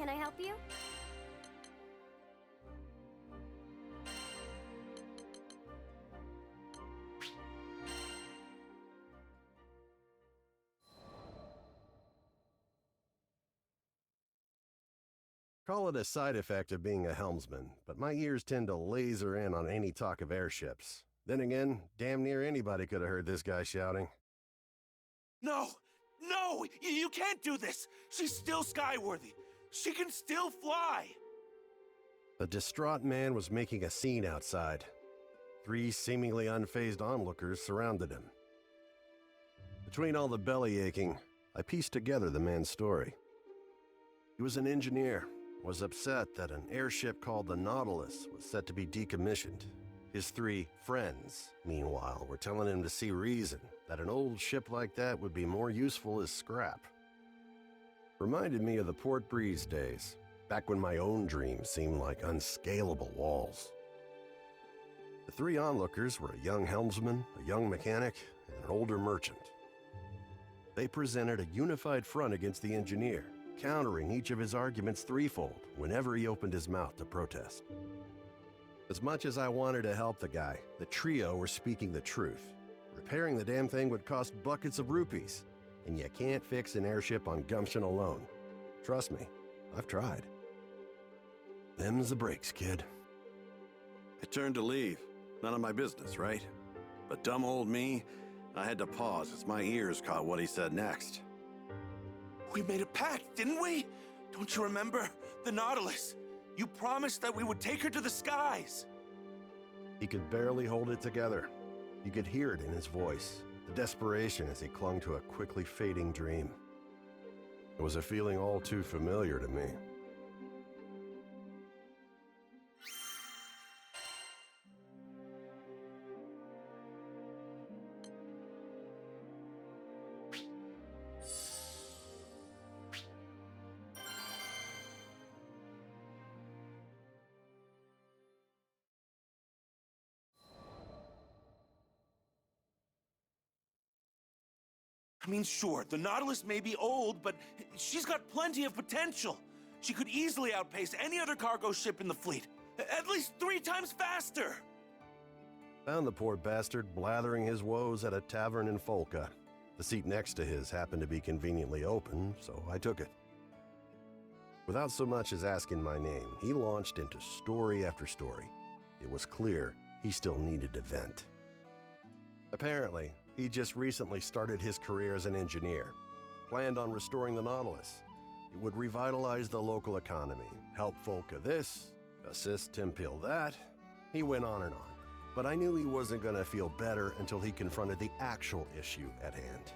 Can I help you? Call it a side effect of being a helmsman, but my ears tend to laser in on any talk of airships. Then again, damn near anybody could have heard this guy shouting. No! No! You can't do this! She's still skyworthy! She can still fly! The distraught man was making a scene outside. 3 seemingly unfazed onlookers surrounded him. Between all the belly aching, I pieced together the man's story. He was an engineer, was upset that an airship called the Nautilus was set to be decommissioned. His 3 friends, meanwhile, were telling him to see reason that an old ship like that would be more useful as scrap. Reminded me of the Port Breeze days, back when my own dreams seemed like unscalable walls. The 3 onlookers were a young helmsman, a young mechanic, and an older merchant. They presented a unified front against the engineer, countering each of his arguments threefold whenever he opened his mouth to protest. As much as I wanted to help the guy, the trio were speaking the truth. Repairing the damn thing would cost buckets of rupees, and you can't fix an airship on gumption alone. Trust me, I've tried. Them's the breaks, kid. I turned to leave. None of my business, right? But dumb old me, I had to pause as my ears caught what he said next. We made a pact, didn't we? Don't you remember? The Nautilus. You promised that we would take her to the skies. He could barely hold it together. You could hear it in his voice, the desperation as he clung to a quickly fading dream. It was a feeling all too familiar to me. I mean, sure, the Nautilus may be old, but she's got plenty of potential. She could easily outpace any other cargo ship in the fleet, at least 3 times faster. Found the poor bastard blathering his woes at a tavern in Folca. The seat next to his happened to be conveniently open, so I took it. Without so much as asking my name, he launched into story after story. It was clear he still needed to vent. Apparently, he just recently started his career as an engineer, planned on restoring the Nautilus. It would revitalize the local economy, help Folca this, assist Timpil that. He went on and on, but I knew he wasn't going to feel better until he confronted the actual issue at hand.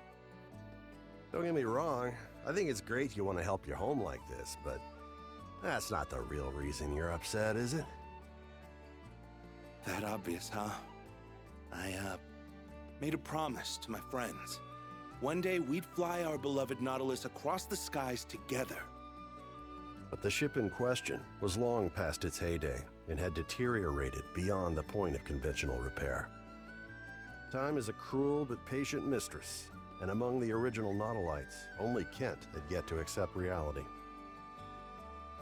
Don't get me wrong, I think it's great you want to help your home like this, but that's not the real reason you're upset, is it? That obvious, huh? I, made a promise to my friends. One day we'd fly our beloved Nautilus across the skies together. But the ship in question was long past its heyday and had deteriorated beyond the point of conventional repair. Time is a cruel but patient mistress, and among the original Nautilites, only Kent had yet to accept reality.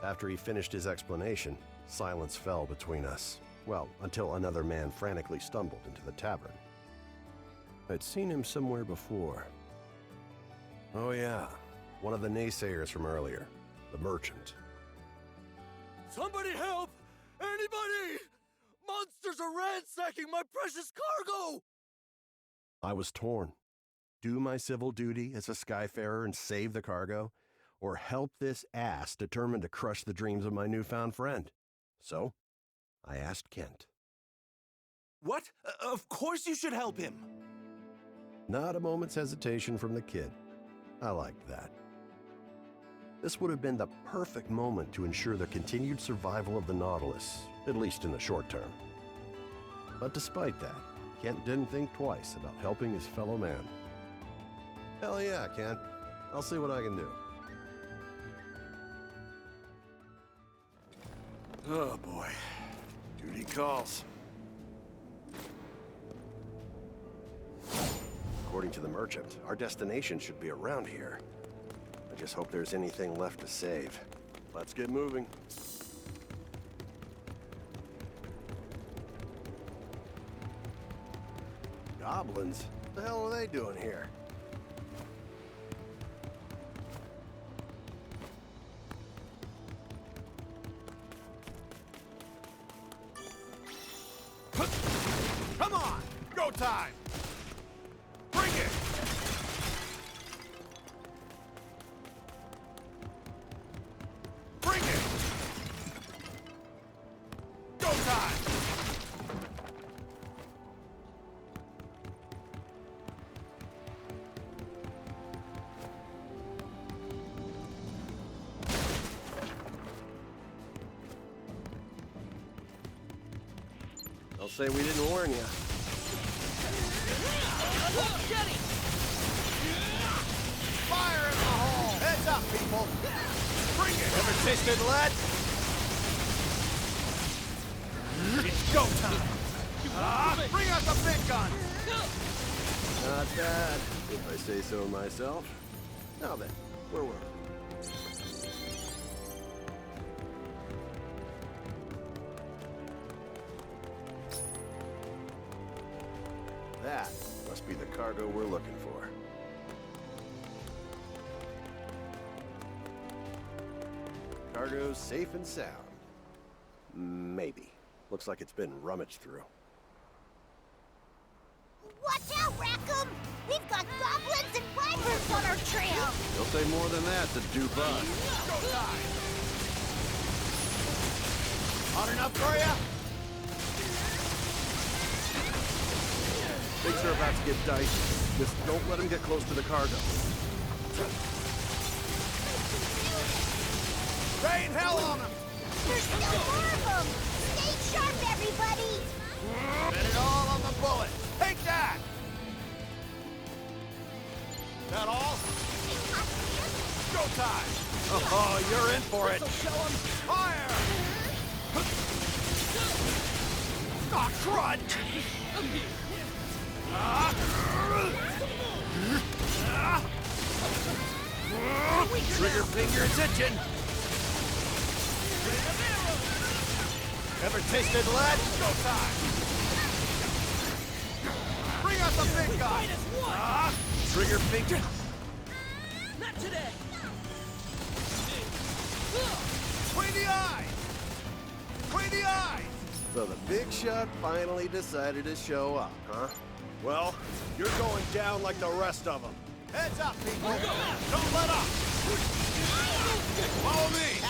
After he finished his explanation, silence fell between us. Well, until another man frantically stumbled into the tavern. I'd seen him somewhere before. Oh yeah, one of the naysayers from earlier, the merchant. Somebody help! Anybody! Monsters are ransacking my precious cargo! I was torn. Do my civil duty as a skyfarer and save the cargo, or help this ass determined to crush the dreams of my newfound friend? So, I asked Kent. What? Of course you should help him! Not a moment's hesitation from the kid. I liked that. This would have been the perfect moment to ensure the continued survival of the Nautilus, at least in the short term. But despite that, Kent didn't think twice about helping his fellow man. Hell yeah, Kent. I'll see what I can do. Oh boy. Duty calls. According to the merchant, our destination should be around here. I just hope there's anything left to save. Let's get moving. Goblins? What the hell are they doing here? Come on! Go time! Bring it! Bring it! Go time! They'll say we didn't warn you. Fire in the hole! Heads up, people! Bring it! Ever tasted lead? It's go time! Bring out the big guns! Not bad, if I say so myself. Now then, where were we? That must be the cargo we're looking for. Cargo's safe and sound. Maybe. Looks like it's been rummaged through. Watch out, Rackham! We've got goblins and vipers on our trail! They'll say more than that to dupe us. Go time! Hot enough for ya? Things are about to get dicey. Just don't let them get close to the cargo. Rain hell on them! There's still more of them! Stay sharp, everybody! Bet it all on the bullet! Take that! That all? Go time! Oh, you're in for it! Fire! Ah, crud! Trigger finger's itching! Ever tasted lead? Go time! Bring out the big guy! Trigger finger! Not today! Between the eyes! Between the eyes! So the big shot finally decided to show up, huh? Well, you're going down like the rest of them. Heads up, people! Don't let up! Follow me!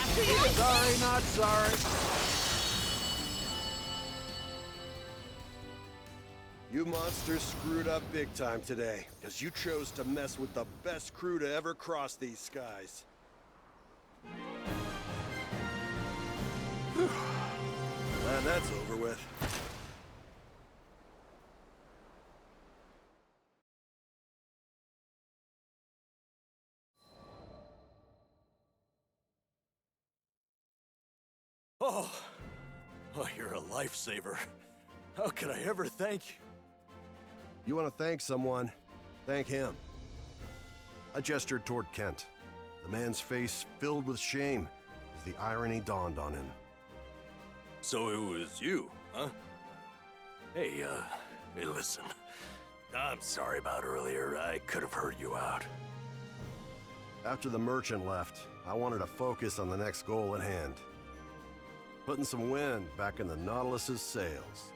Sorry, not sorry. You monsters screwed up big time today, because you chose to mess with the best crew to ever cross these skies. Glad that's over with. Oh, you're a lifesaver. How could I ever thank you? You want to thank someone? Thank him. I gestured toward Kent. The man's face filled with shame as the irony dawned on him. So it was you, huh? Hey, listen. I'm sorry about earlier. I could have heard you out. After the merchant left, I wanted to focus on the next goal at hand. Putting some wind back in the Nautilus's sails.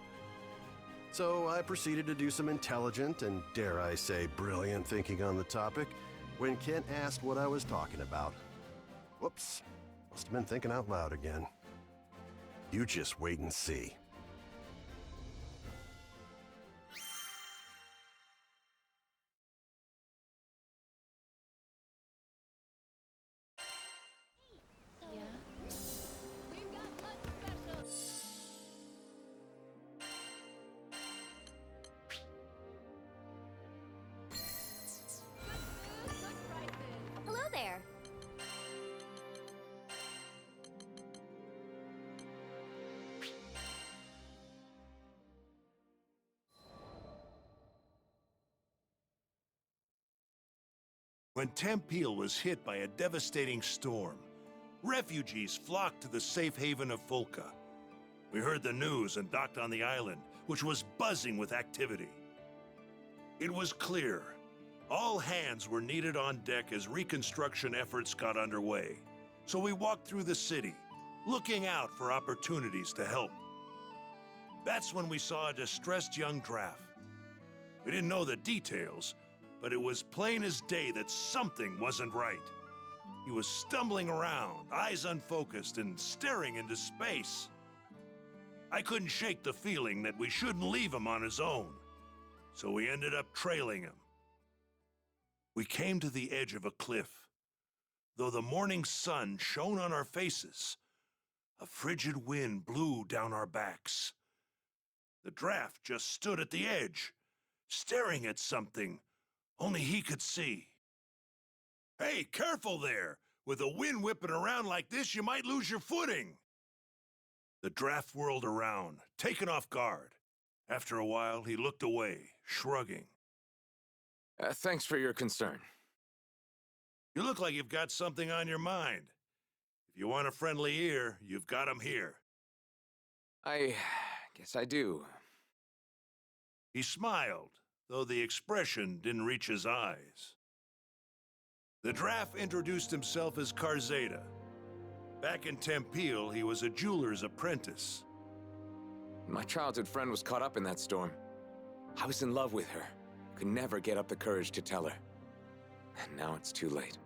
So I proceeded to do some intelligent and, dare I say, brilliant thinking on the topic when Kent asked what I was talking about. Whoops, must have been thinking out loud again. You just wait and see. Hello there! When Tempeal was hit by a devastating storm, refugees flocked to the safe haven of Fulka. We heard the news and docked on the island, which was buzzing with activity. It was clear. All hands were needed on deck as reconstruction efforts got underway. So we walked through the city, looking out for opportunities to help. That's when we saw a distressed young draft. We didn't know the details, but it was plain as day that something wasn't right. He was stumbling around, eyes unfocused, and staring into space. I couldn't shake the feeling that we shouldn't leave him on his own, so we ended up trailing him. We came to the edge of a cliff. Though the morning sun shone on our faces, a frigid wind blew down our backs. The draft just stood at the edge, staring at something only he could see. "Hey, careful there! With the wind whipping around like this, you might lose your footing!" The draft whirled around, taken off guard. After a while, he looked away, shrugging. Thanks for your concern. "You look like you've got something on your mind. If you want a friendly ear, you've got him here." I guess I do. He smiled, though the expression didn't reach his eyes. The draft introduced himself as Karzeda. Back in Tempeal, he was a jeweler's apprentice. My childhood friend was caught up in that storm. I was in love with her. Could never get up the courage to tell her. And now it's too late.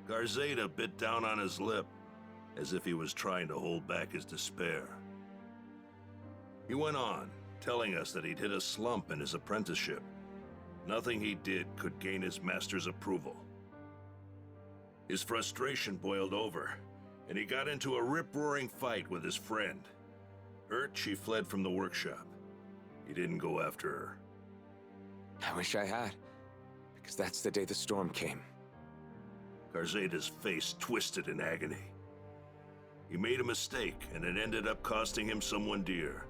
Karzeda bit down on his lip, as if he was trying to hold back his despair. He went on, telling us that he'd hit a slump in his apprenticeship. Nothing he did could gain his master's approval. His frustration boiled over, and he got into a rip-roaring fight with his friend. Hurt, she fled from the workshop. He didn't go after her. I wish I had, because that's the day the storm came. Karzeda's face twisted in agony. He made a mistake, and it ended up costing him someone dear.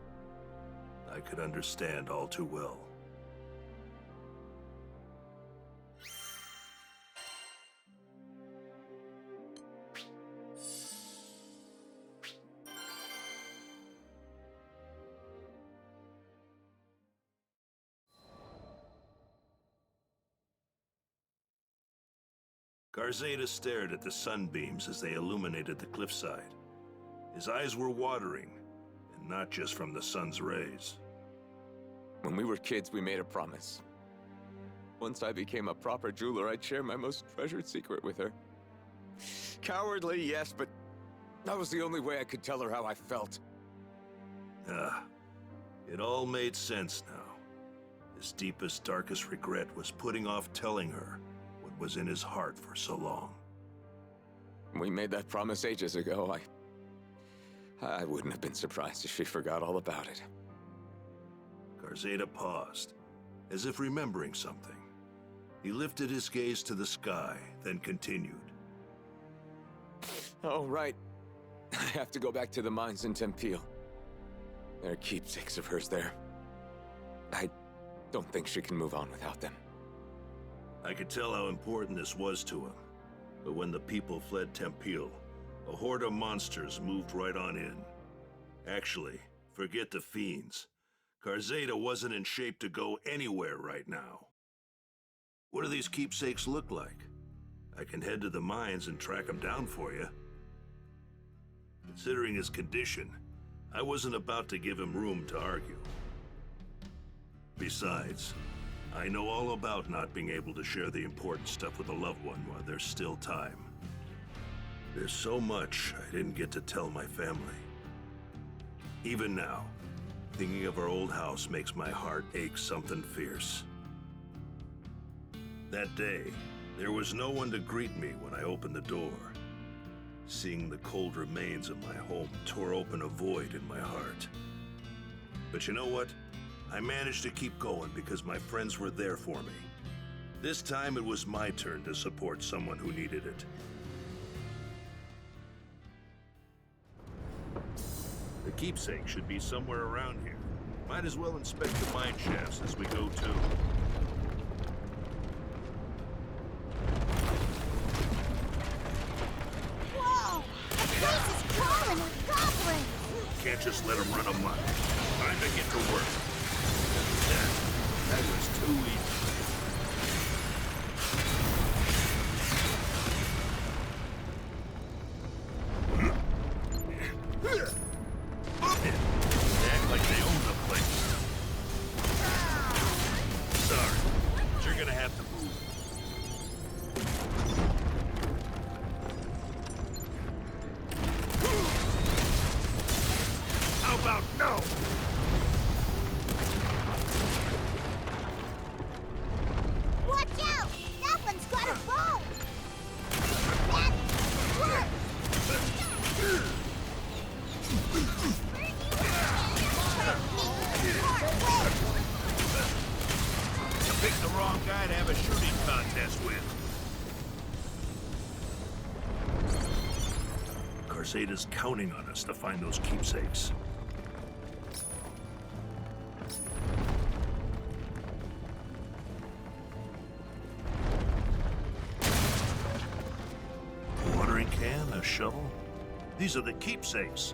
I could understand all too well. Karzeda stared at the sunbeams as they illuminated the cliffside. His eyes were watering, and not just from the sun's rays. When we were kids, we made a promise. Once I became a proper jeweler, I'd share my most treasured secret with her. Cowardly, yes, but that was the only way I could tell her how I felt. It all made sense now. His deepest, darkest regret was putting off telling her what was in his heart for so long. We made that promise ages ago. I wouldn't have been surprised if she forgot all about it. Karzeda paused, as if remembering something. He lifted his gaze to the sky, then continued. Oh, right. I have to go back to the mines in Tempeal. There are keepsakes of hers there. I don't think she can move on without them. I could tell how important this was to him. But when the people fled Tempeal, a horde of monsters moved right on in. Actually, forget the fiends. Karzeda wasn't in shape to go anywhere right now. What do these keepsakes look like? I can head to the mines and track them down for you. Considering his condition, I wasn't about to give him room to argue. Besides, I know all about not being able to share the important stuff with a loved one while there's still time. There's so much I didn't get to tell my family. Even now, thinking of our old house makes my heart ache something fierce. That day, there was no one to greet me when I opened the door. Seeing the cold remains of my home tore open a void in my heart. But you know what? I managed to keep going because my friends were there for me. This time it was my turn to support someone who needed it. The keepsake should be somewhere around here. Might as well inspect the mine shafts as we go too. Whoa! Can't just let them run amok. Time to get to work. That was too easy. They act like they own the place. Sorry, but you're gonna have to move. How about no? Watch out! That one's got a bow! That works! You picked the wrong guy to have a shooting contest with. Carzada's counting on us to find those keepsakes. A watering can, a shovel. These are the keepsakes.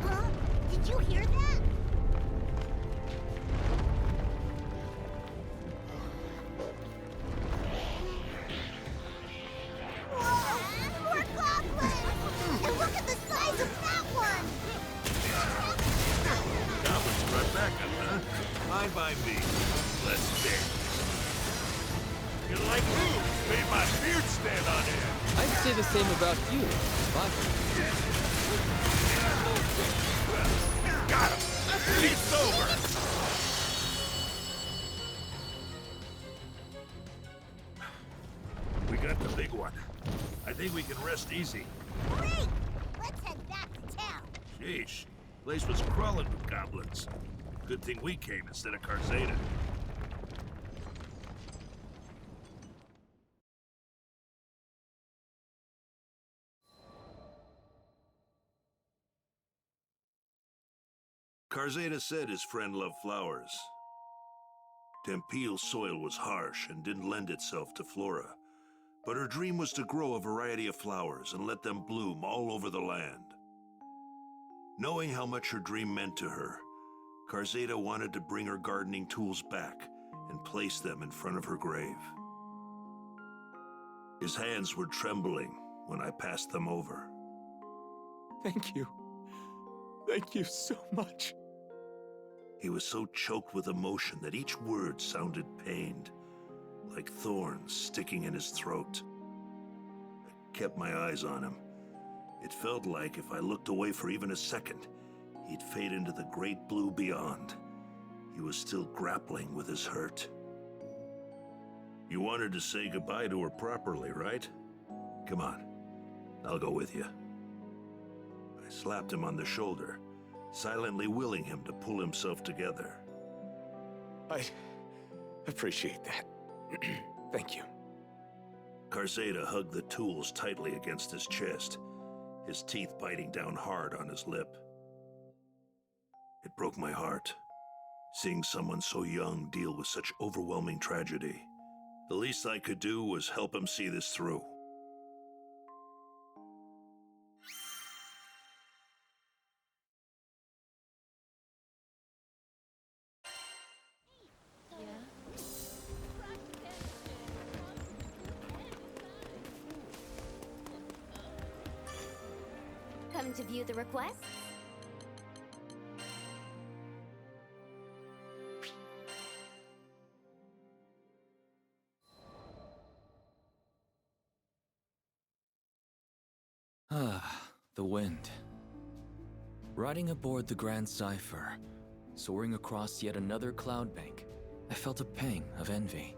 Huh? Did you hear that? Whoa! More goblins! And look at the size of that one! Goblins brought back up, huh? Fine by me. Let's dance. You like me? Made my beard stand on end. I'd say the same about you, but Got him! It's over! We got the big one. I think we can rest easy. Great! Let's head back to town. Sheesh. Place was crawling with goblins. Good thing we came instead of Carzada. Carzada said his friend loved flowers. Tempeal's soil was harsh and didn't lend itself to flora, but her dream was to grow a variety of flowers and let them bloom all over the land. Knowing how much her dream meant to her, Carzada wanted to bring her gardening tools back and place them in front of her grave. His hands were trembling when I passed them over. Thank you. Thank you so much. He was so choked with emotion that each word sounded pained, like thorns sticking in his throat. I kept my eyes on him. It felt like if I looked away for even a second, he'd fade into the great blue beyond. He was still grappling with his hurt. You wanted to say goodbye to her properly, right? Come on, I'll go with you. I slapped him on the shoulder, silently willing him to pull himself together. I appreciate that. Thank you. Carzada hugged the tools tightly against his chest, his teeth biting down hard on his lip. It broke my heart, seeing someone so young deal with such overwhelming tragedy. The least I could do was help him see this through. Come to view the request? the wind. Riding aboard the Grand Cipher, soaring across yet another cloud bank, I felt a pang of envy.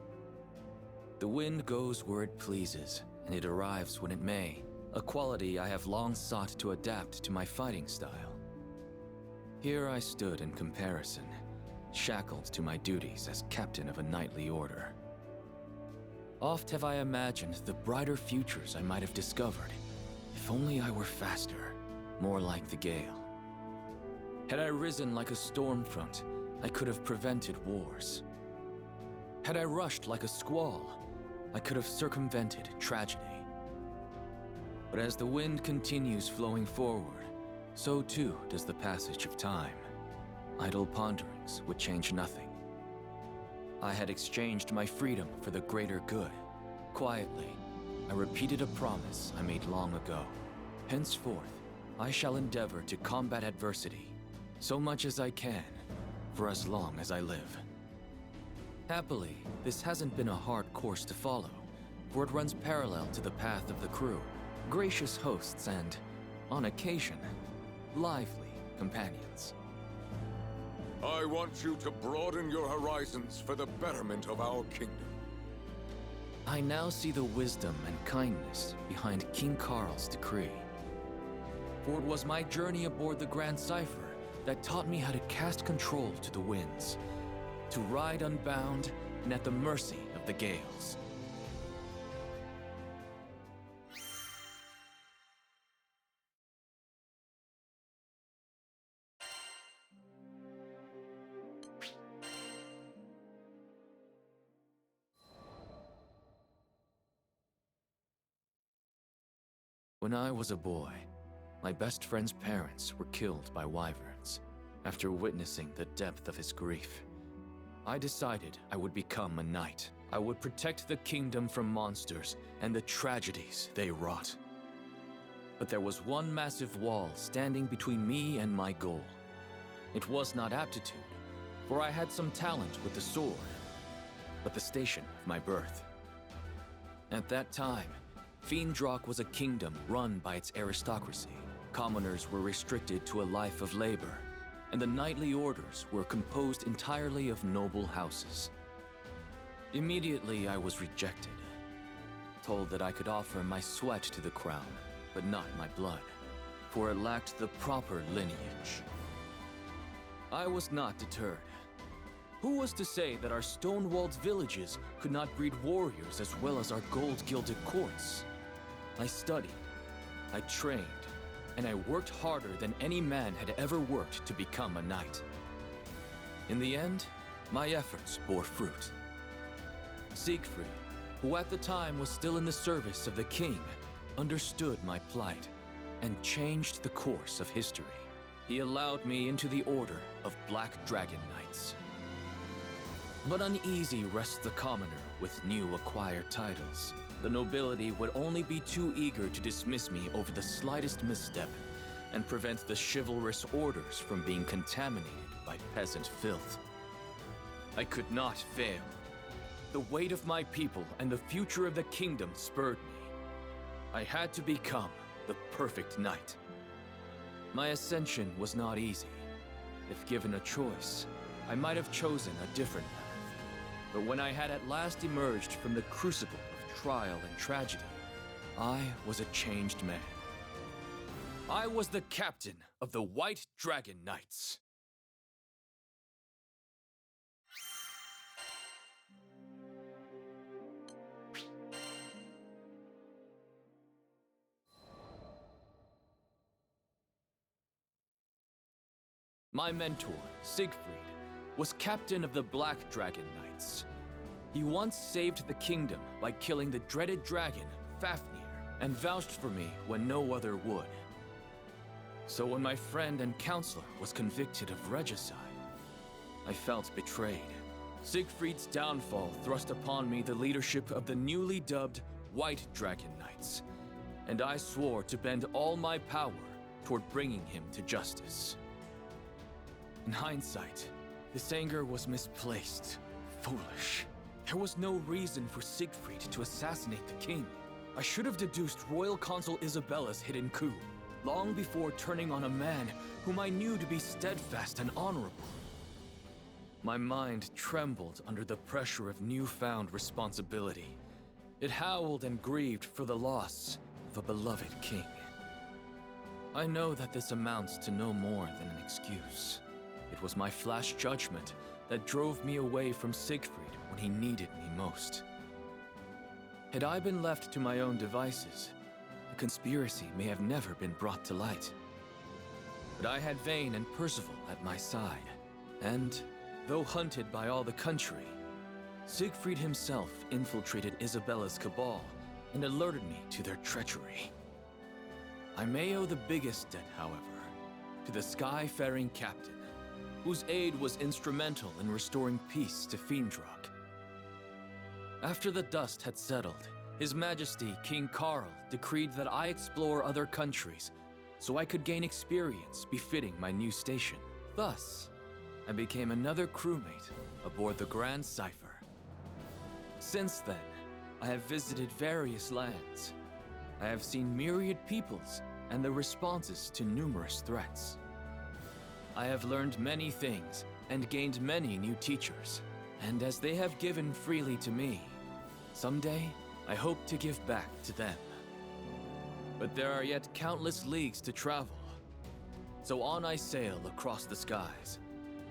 The wind goes where it pleases, and it arrives when it may, a quality I have long sought to adapt to my fighting style. Here I stood in comparison, shackled to my duties as captain of a knightly order. Oft have I imagined the brighter futures I might have discovered, if only I were faster, more like the gale. Had I risen like a storm front, I could have prevented wars. Had I rushed like a squall, I could have circumvented tragedy. But as the wind continues flowing forward, so too does the passage of time. Idle ponderings would change nothing. I had exchanged my freedom for the greater good. Quietly, I repeated a promise I made long ago. Henceforth, I shall endeavor to combat adversity, so much as I can, for as long as I live. Happily, this hasn't been a hard course to follow, for it runs parallel to the path of the crew, gracious hosts and, on occasion, lively companions. I want you to broaden your horizons for the betterment of our kingdom. I now see the wisdom and kindness behind King Carl's decree. For it was my journey aboard the Grand Cipher that taught me how to cast control to the winds, to ride unbound and at the mercy of the gales. When I was a boy, my best friend's parents were killed by wyverns. After witnessing the depth of his grief, I decided I would become a knight. I would protect the kingdom from monsters and the tragedies they wrought. But there was one massive wall standing between me and my goal. It was not aptitude, for I had some talent with the sword, but the station of my birth. At that time, Fiendrock was a kingdom run by its aristocracy. Commoners were restricted to a life of labor, and the knightly orders were composed entirely of noble houses. Immediately I was rejected, told that I could offer my sweat to the crown, but not my blood, for it lacked the proper lineage. I was not deterred. Who was to say that our stone-walled villages could not breed warriors as well as our gold-gilded courts? I studied, I trained, and I worked harder than any man had ever worked to become a knight. In the end, my efforts bore fruit. Siegfried, who at the time was still in the service of the king, understood my plight and changed the course of history. He allowed me into the order of Black Dragon Knights. But uneasy rests the commoner with new acquired titles. The nobility would only be too eager to dismiss me over the slightest misstep and prevent the chivalrous orders from being contaminated by peasant filth. I could not fail. The weight of my people and the future of the kingdom spurred me. I had to become the perfect knight. My ascension was not easy. If given a choice, I might have chosen a different path. But when I had at last emerged from the crucible of trial and tragedy, I was a changed man. I was the captain of the White Dragon Knights. My mentor, Siegfried, was captain of the Black Dragon Knights. He once saved the kingdom by killing the dreaded dragon, Fafnir, and vouched for me when no other would. So when my friend and counselor was convicted of regicide, I felt betrayed. Siegfried's downfall thrust upon me the leadership of the newly dubbed White Dragon Knights, and I swore to bend all my power toward bringing him to justice. In hindsight, this anger was misplaced, foolish. There was no reason for Siegfried to assassinate the king. I should have deduced Royal Consul Isabella's hidden coup, long before turning on a man whom I knew to be steadfast and honorable. My mind trembled under the pressure of newfound responsibility. It howled and grieved for the loss of a beloved king. I know that this amounts to no more than an excuse. It was my flash judgment that drove me away from Siegfried when he needed me most. Had I been left to my own devices, the conspiracy may have never been brought to light. But I had Vane and Percival at my side, and, though hunted by all the country, Siegfried himself infiltrated Isabella's cabal and alerted me to their treachery. I may owe the biggest debt, however, to the sky-faring captain, whose aid was instrumental in restoring peace to Fiendrock. After the dust had settled, His Majesty King Carl decreed that I explore other countries so I could gain experience befitting my new station. Thus, I became another crewmate aboard the Grand Cipher. Since then, I have visited various lands. I have seen myriad peoples and their responses to numerous threats. I have learned many things and gained many new teachers. And as they have given freely to me, someday I hope to give back to them. But there are yet countless leagues to travel. So on I sail across the skies,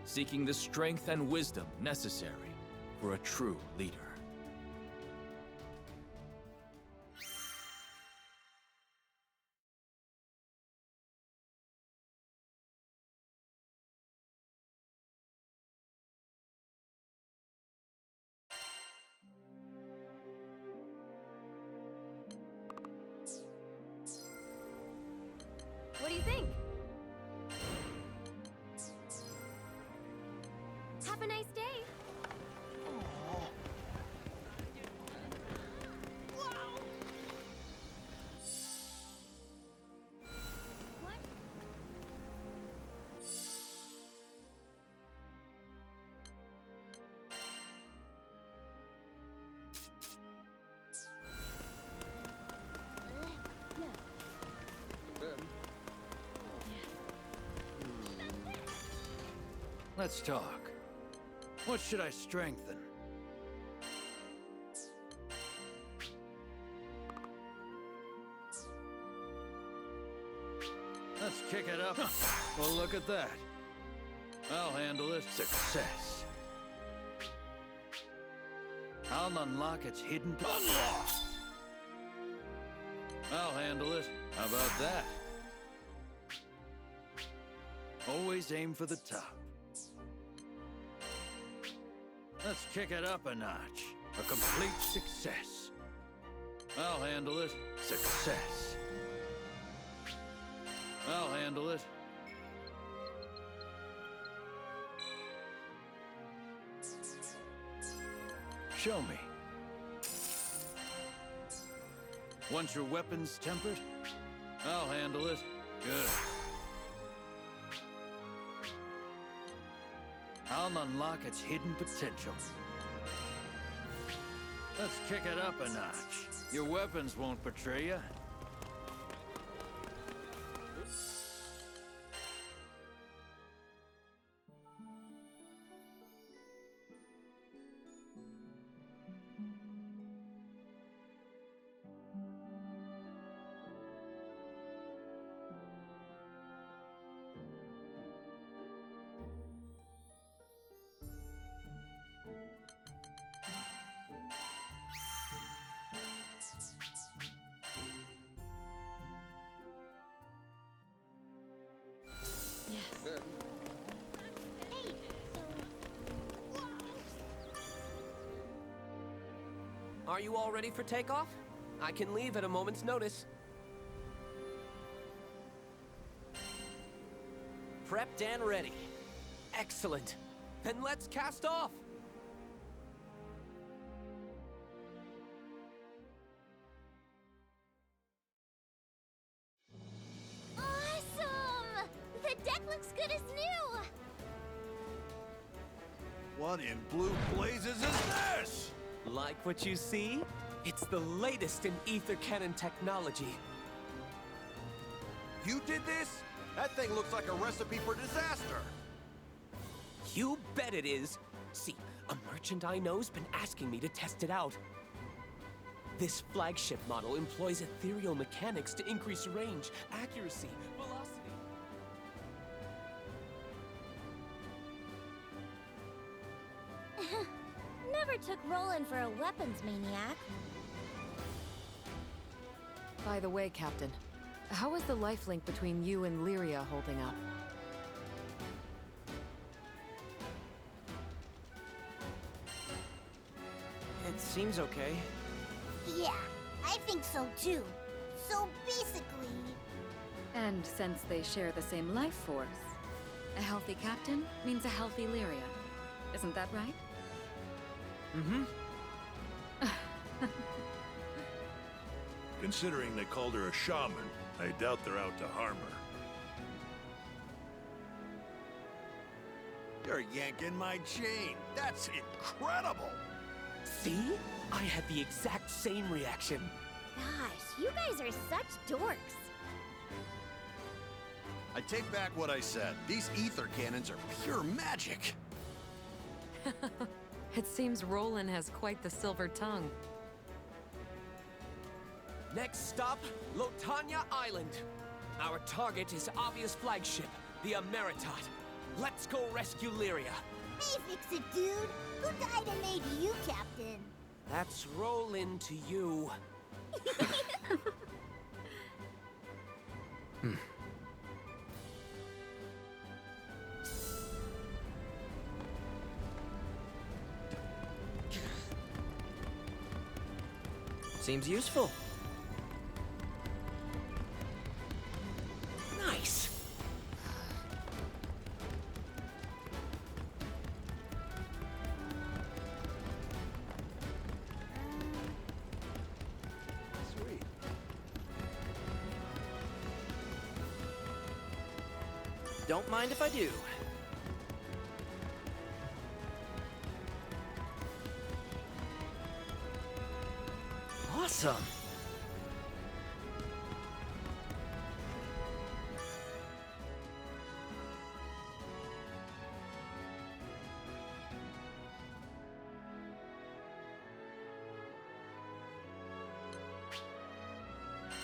seeking the strength and wisdom necessary for a true leader. What do you think? Have a nice day. What? Let's talk. What should I strengthen? Let's kick it up. Well, look at that. I'll handle it. Success. I'll unlock its hidden... Unlocked! I'll handle it. How about that? Always aim for the top. Let's kick it up a notch. A complete success. I'll handle it. Success. I'll handle it. Show me. Want your weapons tempered? I'll handle it. Good. I'll unlock its hidden potential. Let's kick it up a notch. Your weapons won't betray you. Are you all ready for takeoff? I can leave at a moment's notice. Prepped and ready. Excellent. Then let's cast off! Awesome! The deck looks good as new! What in blue blazes is this? Like what you see? It's the latest in ether cannon technology. You did this? That thing looks like a recipe for disaster. You bet it is. See, a merchant I know's been asking me to test it out. This flagship model employs ethereal mechanics to increase range, accuracy, velocity. Never took Roland for a weapons maniac. By the way, Captain, how is the lifelink between you and Lyria holding up? It seems okay. Yeah, I think so too. So basically... And since they share the same life force, a healthy captain means a healthy Lyria. Isn't that right? Mm-hmm. Considering they called her a shaman, I doubt they're out to harm her. You're yanking my chain. That's incredible. See? I had the exact same reaction. Gosh, you guys are such dorks. I take back what I said. These ether cannons are pure magic. It seems Roland has quite the silver tongue. Next stop, Lotania Island. Our target is Avia's flagship, the Emeritot. Let's go rescue Lyria. Hey, Fix-It Dude. Who died and made you captain? That's Roland to you. Seems useful. Nice. Sweet. Don't mind if I do. Awesome.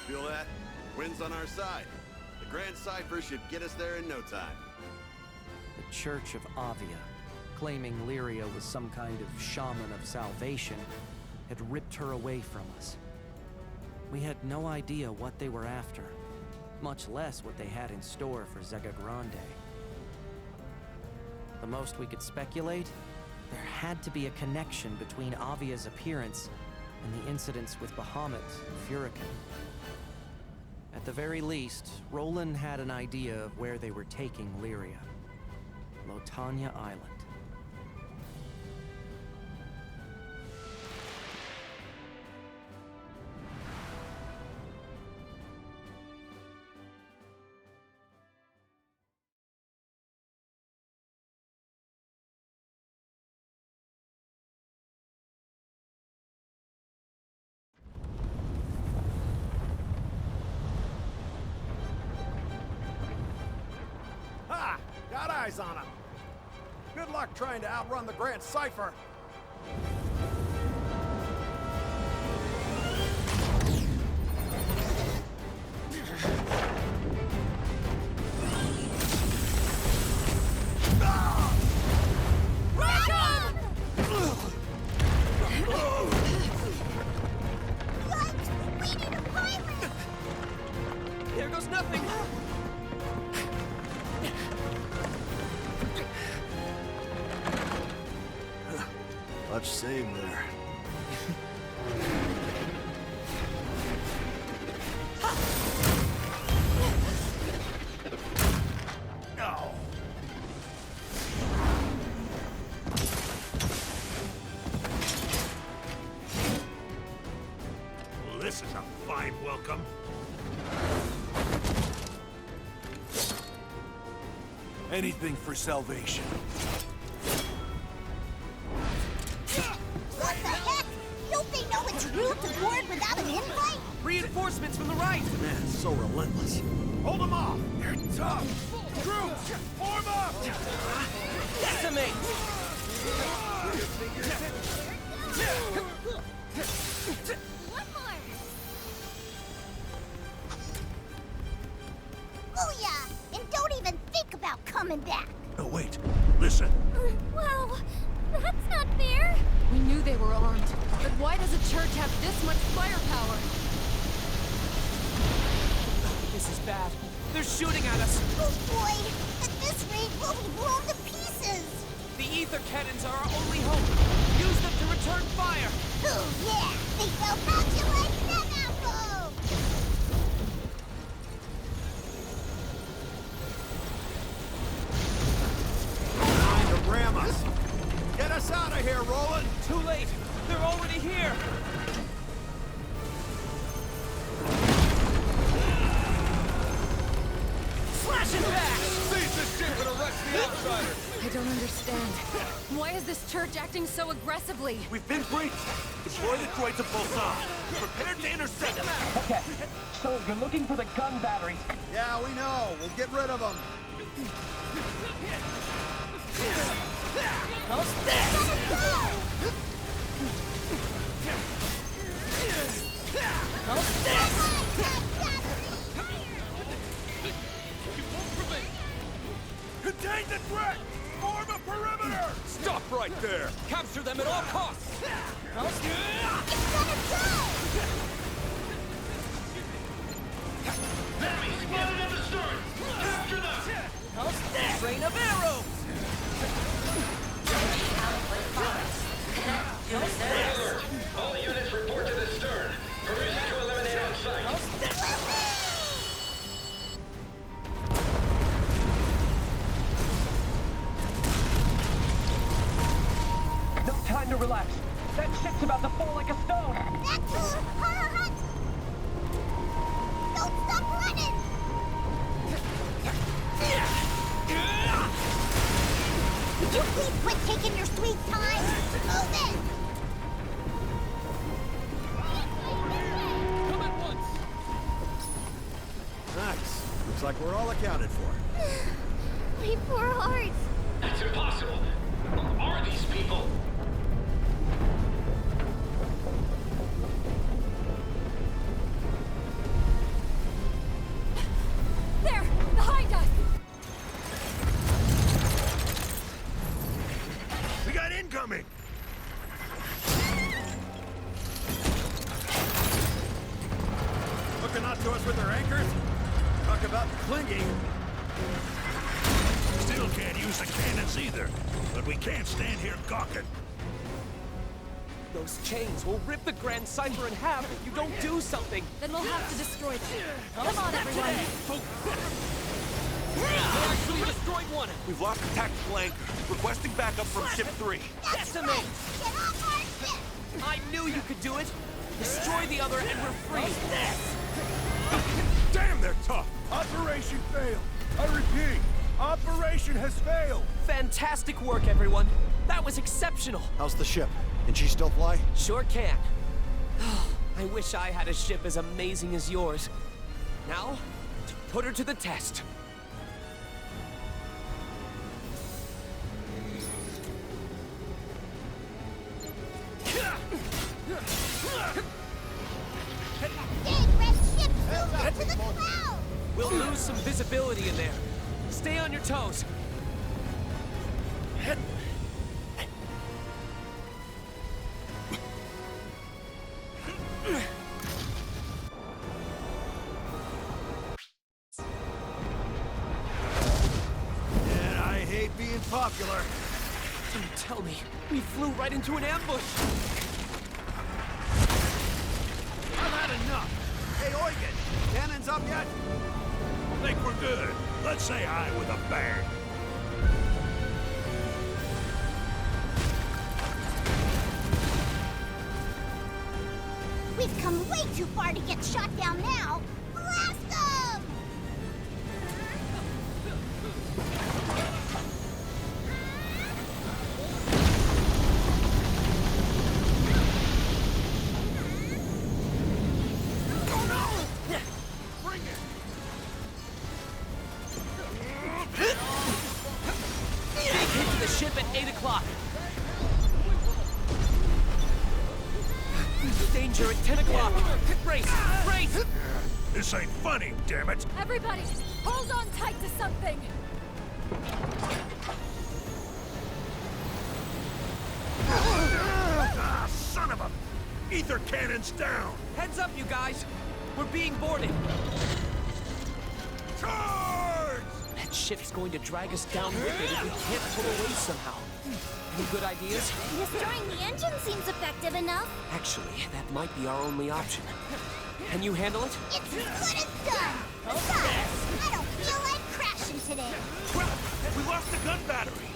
Feel that? Wind's on our side. The Grand Cipher should get us there in no time. The Church of Avia, claiming Lyria was some kind of shaman of salvation, had ripped her away from us. We had no idea what they were after, much less what they had in store for Zega Grande. The most we could speculate, there had to be a connection between Avia's appearance and the incidents with Bahamut and Furican. At the very least, Roland had an idea of where they were taking Lyria. Lotania Island. Ha! Got eyes on him. Good luck trying to outrun the Grand Cipher. There goes nothing! Much saved there. No! Well, this is a fine welcome. Anything for salvation. What the heck? Don't they know it's rude to board without an invite? Reinforcements from the right! Man, so relentless. Hold them off! You're tough! Troops, form up! Decimate! One more. Booyah! And don't even think about coming back. No, wait. Listen. Wow, that's not fair. We knew they were armed, but why does a church have this much firepower? This is bad. They're shooting at us! Oh boy! At this rate, we'll be blown to pieces! The ether cannons are our only hope! Use them to return fire! Oh yeah! They felt how you like that apple! Why is this church acting so aggressively? We've been breached. Deploy the droids of Pulsar. Prepare to intercept them. Okay, so you're looking for the gun batteries. Yeah, we know. We'll get rid of them. How's this? How's this? Contain the threat! Form a perimeter! Stop right there! Capture them at all costs! How's this? Enemy spotted at the stern! Capture them! How's this? Rain of arrows! Alert! All units report to the stern. Permission to eliminate on site. How's this? No time to relax. That ship's about to fall like a stone. That's hurt! Don't stop running! Would you please quit taking your sweet time? Move it! Come at once. Nice. Looks like we're all accounted for. My poor heart. It's impossible. Who are these people? There! Behind us! We got incoming! Looking out to us with their anchors? Talk about clinging. Still can't use the cannons either, but we can't stand here gawking. Those chains will rip the Grand Cipher in half if you don't do something. Then we'll have to destroy them. Come on, everyone! We actually destroyed one. We've lost the tactical anchor. Requesting backup from Ship 3. Decimate! Get off our ship! I knew you could do it. Destroy the other and we're free. Damn, they're tough. Operation failed. I repeat, operation has failed. Fantastic work, everyone. That was exceptional. How's the ship? Can she still fly? Sure can. I wish I had a ship as amazing as yours. Now, to put her to the test. Big red ship moving to the clouds! We'll lose some visibility in there. Stay on your toes. And I hate being popular. Don't tell me. We flew right into an ambush. I've had enough. Hey, Eugen, cannons up yet? Think we're good. Let's say hi with a bang. We've come way too far to get shot down now. Blast them! Big hit to the ship at 8 o'clock. Danger at 10 o'clock. Brace! Brace! This ain't funny, damn it! Everybody, hold on tight to something! Ah, son of a... Ether cannons down! Heads up, you guys. We're being boarded. Charge! That ship's going to drag us down with it if we can't pull away somehow. Any good ideas? Destroying the engine seems effective enough. Actually, that might be our only option. Can you handle it? It's as good as done. Besides, I don't feel like crashing today. Crap! We lost the gun battery.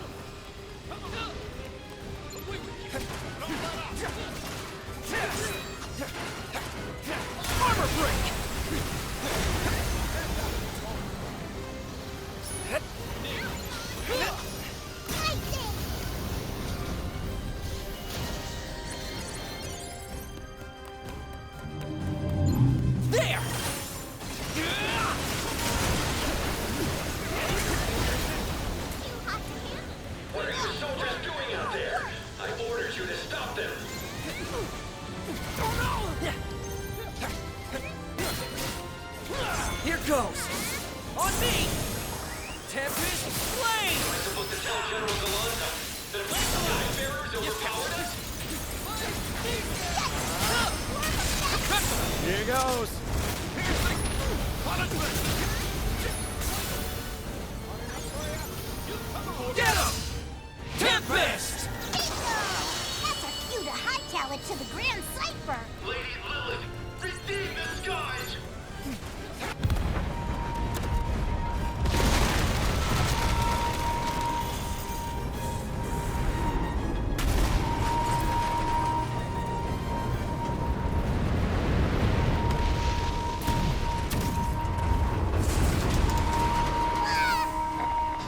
Armor break! goes! On me! Tempest Flame! We're supposed to tell General Gallanza that if the sky bearers overpowered us. Here goes. Get him! Tempest! That's a cue to hightail it to the Grand Cipher! Lady Lilith, redeem the skies!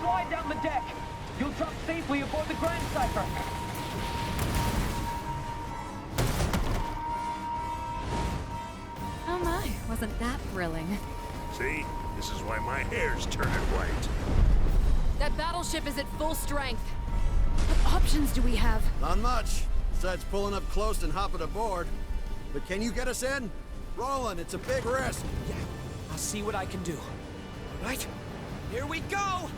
Slide down the deck. You'll drop safely aboard the Grand Cipher. Oh my, wasn't that thrilling? See? This is why my hair's turning white. That battleship is at full strength. What options do we have? Not much, besides pulling up close and hopping aboard. But can you get us in? Roland, it's a big risk. Yeah, I'll see what I can do. All right, here we go!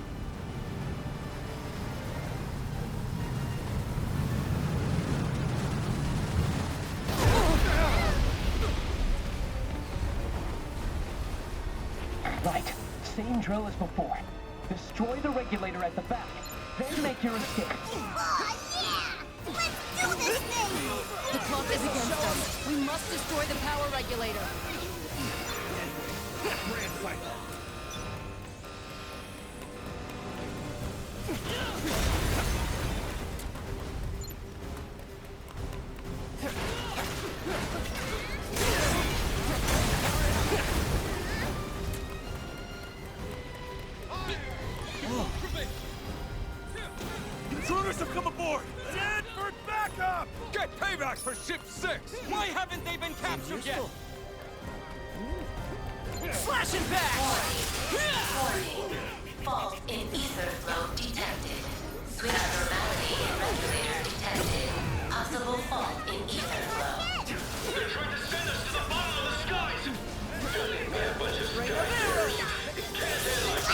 Right. Same drill as before. Destroy the regulator at the back, then make your escape. Oh, yeah! Let's do this thing! The clock is against us. We must destroy the power regulator. Intruders have come aboard! Dead for backup! Get payback for Ship 6! Why haven't they been captured yet? Flashing back! Warning. Fault in ether flow detected. Switch abnormality in regulator detected. Possible fault in ether flow. They're trying to send us to the bottom of the skies! Goddamn bad bunch of sky bearers! Can't handle it!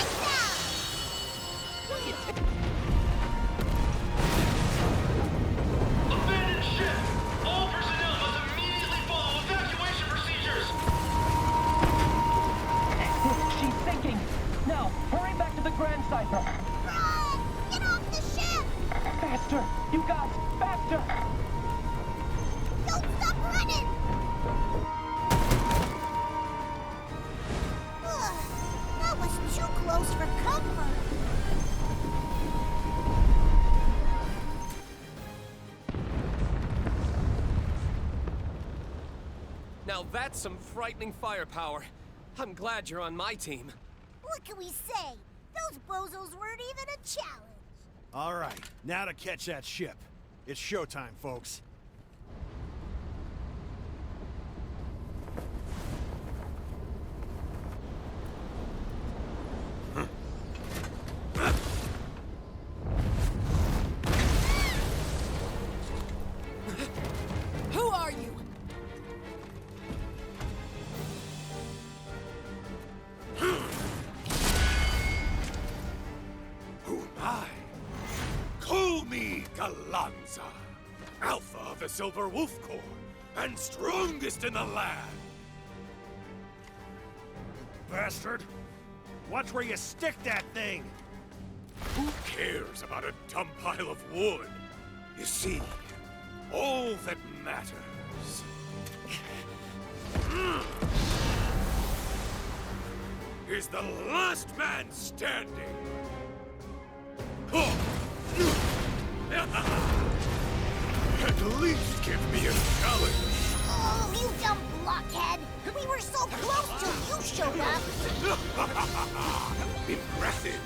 Abandoned ship! All personnel must immediately follow evacuation procedures! She's sinking. Now, hurry back to the Grand Cipher. Run! Get off the ship! Faster! You guys, faster! Don't stop running! Ugh, that was too close for comfort. Now that's some frightening firepower. I'm glad you're on my team. What can we say? Those bozos weren't even a challenge. All right, now to catch that ship. It's showtime, folks. Who are you? Who am I? Call me Gallanza, Alpha of the Silver Wolf Corps, and strongest in the land. Bastard! Watch where you stick that thing! Who cares about a dumb pile of wood? You see, all that matters is the last man standing. At least give me a challenge. Oh, you dumb blockhead! We were so close till you showed up! Impressive.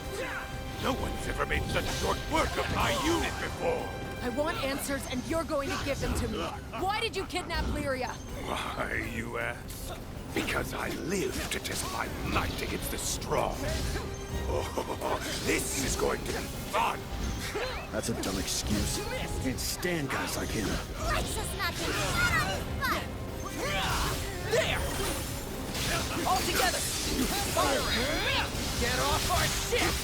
No one's ever made such short work of my unit before. I want answers, and you're going to give them to me. Why did you kidnap Lyria? Why, you ask? Because I live to test my might against the strong. Oh, this is going to be fun. That's a dumb excuse. Can't stand guys like him. Let's just not get caught on his butt! There! All together! Get off our ship!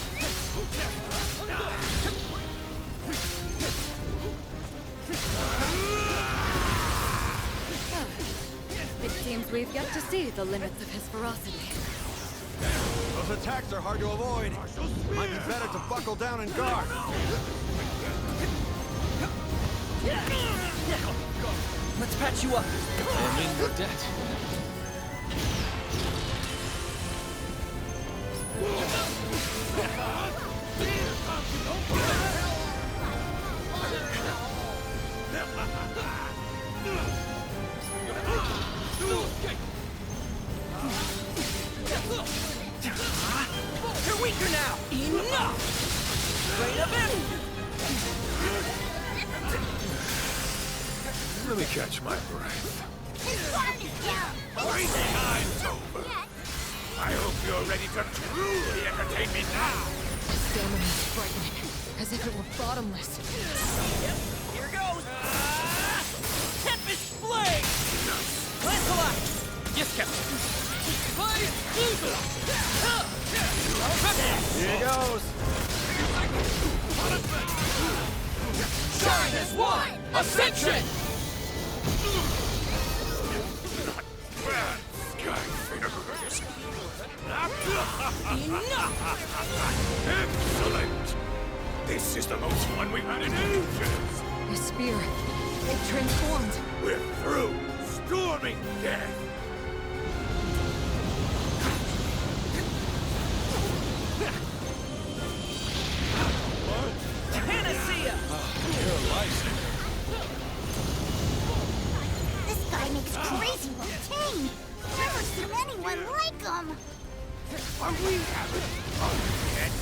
It seems we've yet to see the limits of his ferocity. Those attacks are hard to avoid. Might be better to buckle down and guard. Let's patch you up. I'm in your debt. You're weaker now! Enough! Straight up in! Let me catch my breath. Crazy time's over. I hope you're ready to truly entertain me now. Stamina is frightening, as if it were bottomless. Yep, here goes! Tempest Blade! Lancelot! Yes, Captain. Fire! Eagle! Here goes. Shine as one! Ascension! Bad sky fingers. Enough! Excellent! This is the most fun we've had in ages! His spear, it transformed. We're through! Storming death! Panacea! This guy makes crazy routine. Never seen anyone like him. Are we having fun yet?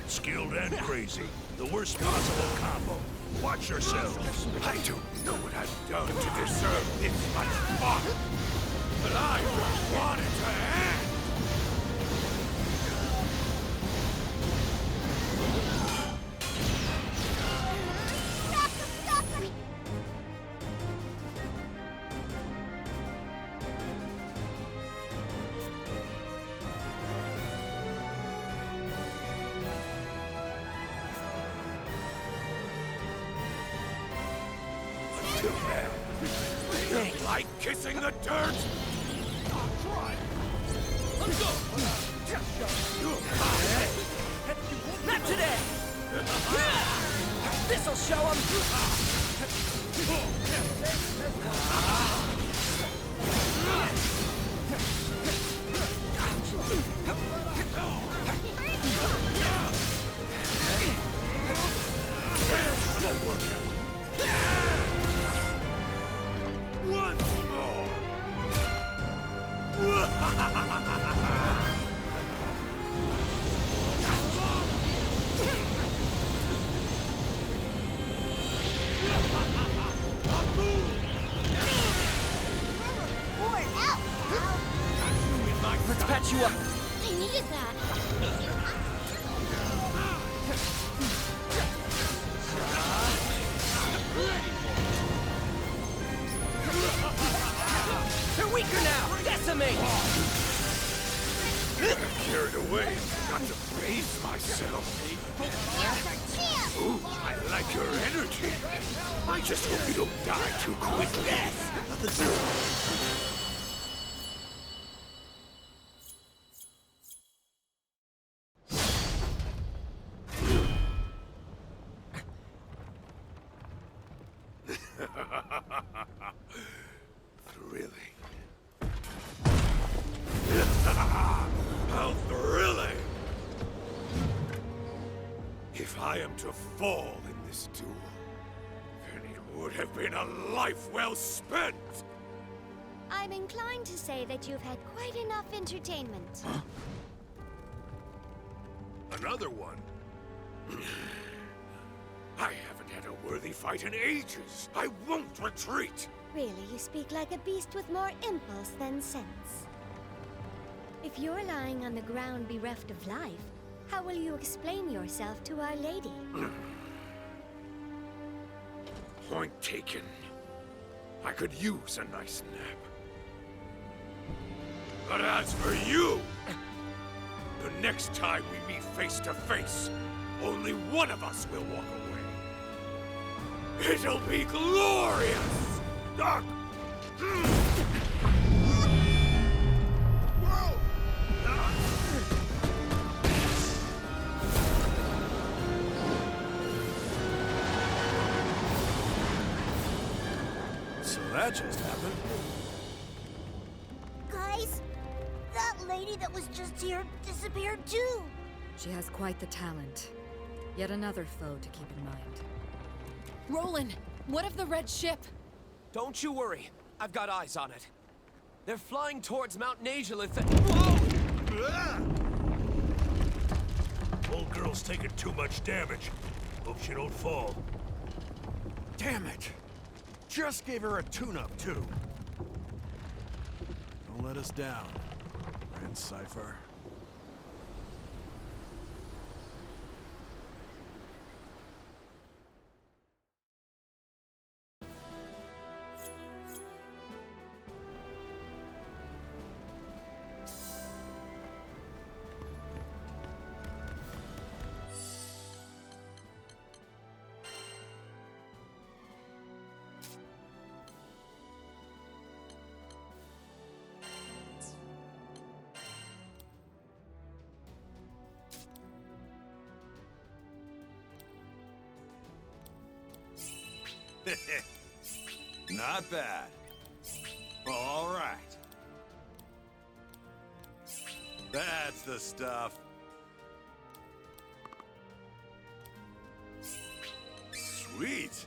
Skilled and crazy. The worst possible combo. Watch yourselves. I don't know what I've done to deserve this much fun, but I just want it to end. You like kissing the dirt? Let's go! Not today! This'll show him! Once more! Let's patch you up! I needed that. They're weaker now! Decimate! Carried away. Got to raise myself. Ooh, I like your energy. I just hope you don't die too quickly. Thrilling. How thrilling! If I am to fall in this duel, then it would have been a life well spent! I'm inclined to say that you've had quite enough entertainment. Huh? Another one? I haven't had a worthy fight in ages! I won't retreat! Really, you speak like a beast with more impulse than sense. If you're lying on the ground bereft of life, how will you explain yourself to Our Lady? Point taken. I could use a nice nap. But as for you, the next time we meet face to face, only one of us will walk away. It'll be glorious! Ah! So that just happened. Guys, that lady that was just here disappeared too. She has quite the talent. Yet another foe to keep in mind. Roland, what of the red ship? Don't you worry. I've got eyes on it. They're flying towards Mount Nazhalith. Whoa! Old girl's taking too much damage. Hope she don't fall. Damn it! Just gave her a tune-up, too. Don't let us down, Grand Cypher. Not bad. All right. That's the stuff. Sweet.